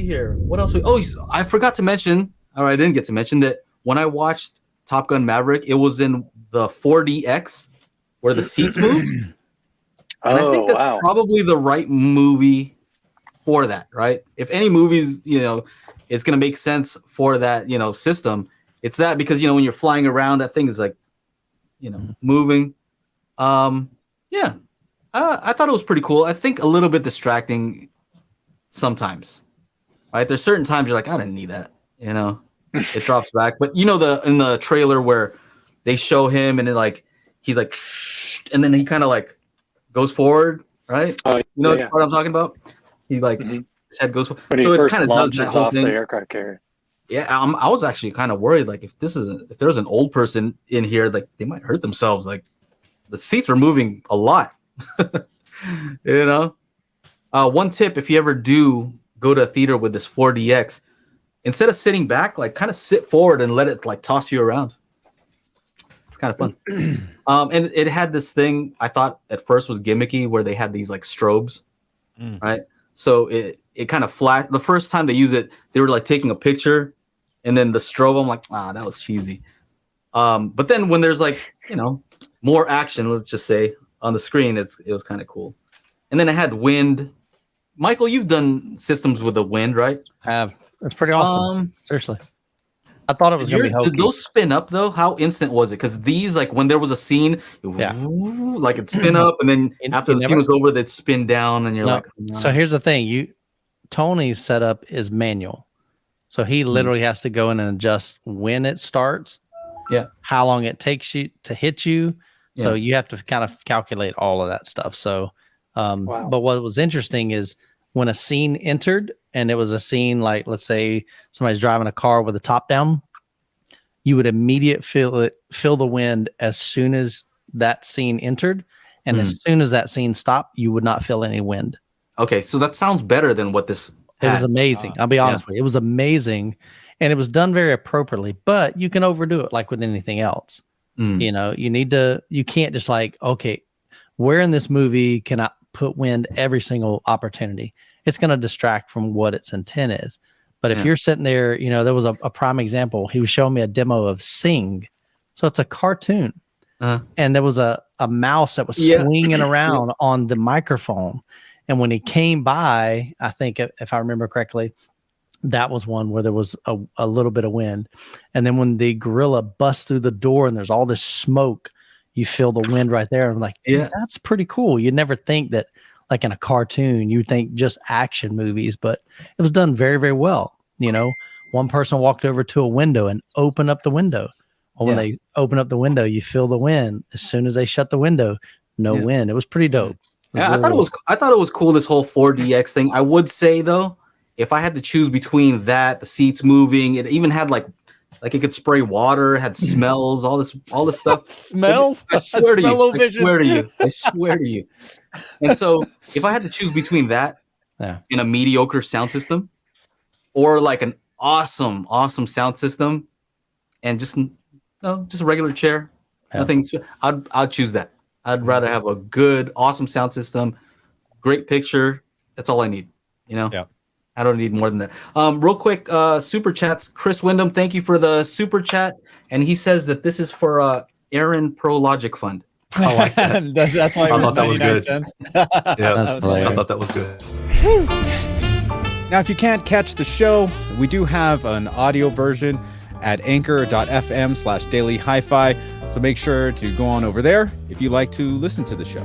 see here. What else? I forgot to mention, or I didn't get to mention that when I watched Top Gun Maverick, it was in the 4DX where the seats move. And I think that's probably the right movie for that, right? If any movies, it's going to make sense for that, system. It's that because, when you're flying around, that thing is like, moving. Yeah. I thought it was pretty cool. I think a little bit distracting sometimes, right? There's certain times you're like, I didn't need that, it drops back. But in the trailer where they show him and he's like, and then he kind of like goes forward, right? What I'm talking about? He his head goes forward. When he so first it kind of does that whole off thing. The aircraft carrier. Yeah, I was actually kind of worried. Like if there's an old person in here, like they might hurt themselves. Like the seats are moving a lot. One tip: if you ever do go to a theater with this 4DX, instead of sitting back, like kind of sit forward and let it like toss you around. It's kind of fun. And it had this thing I thought at first was gimmicky where they had these like strobes, right? So it kind of flashed. The first time they use it, they were like taking a picture, and then the strobe, I'm like, that was cheesy. But then when there's like, more action, let's just say on the screen, it was kind of cool. And then it had wind. Michael, you've done systems with the wind, right? I have. It's pretty awesome. Seriously. I thought it was going to be hokey. Did those spin up though? How instant was it? Because these, like when there was a scene, like it'd spin up, and then after the scene was over, they'd spin down, and you're like. No. So here's the thing: Tony's setup is manual, so he literally has to go in and adjust when it starts, how long it takes you to hit you. So you have to kind of calculate all of that stuff. So, but what was interesting is when a scene entered. And it was a scene like, let's say somebody's driving a car with the top down, you would immediately feel the wind as soon as that scene entered. And as soon as that scene stopped, you would not feel any wind. Okay, so that sounds better than what this had. It was amazing. I'll be honest with you. It was amazing. And it was done very appropriately, but you can overdo it like with anything else. You can't just like, okay, where in this movie can I put wind every single opportunity? It's going to distract from what its intent is. But if you're sitting there, there was a prime example. He was showing me a demo of Sing. So it's a cartoon. And there was a mouse that was swinging around on the microphone. And when he came by, I think if I remember correctly, that was one where there was a little bit of wind. And then when the gorilla busts through the door and there's all this smoke, you feel the wind right there. I'm like, dude, that's pretty cool. You'd never think that. Like in a cartoon, you think just action movies, but it was done very, very well. One person walked over to a window and opened up the window. Well, when they open up the window, you feel the wind. As soon as they shut the window, no wind. It was pretty dope. I thought it was cool, this whole 4DX thing. I would say though, if I had to choose between that, the seats moving, it even had like it could spray water, had smells, all this stuff. Smells? I swear to you. And so if I had to choose between that and a mediocre sound system, or like an awesome sound system, and just a regular chair, nothing, I'd choose that. I'd rather have a good, awesome sound system, great picture. That's all I need. Yeah. I don't need more than that. Real quick, super chats. Chris Wyndham, thank you for the super chat. And he says that this is for Aaron Pro Logic Fund. I like that. That's why it was 99 cents. I thought that was good. Now, if you can't catch the show, we do have an audio version at anchor.fm/daily HiFi. So make sure to go on over there if you like to listen to the show.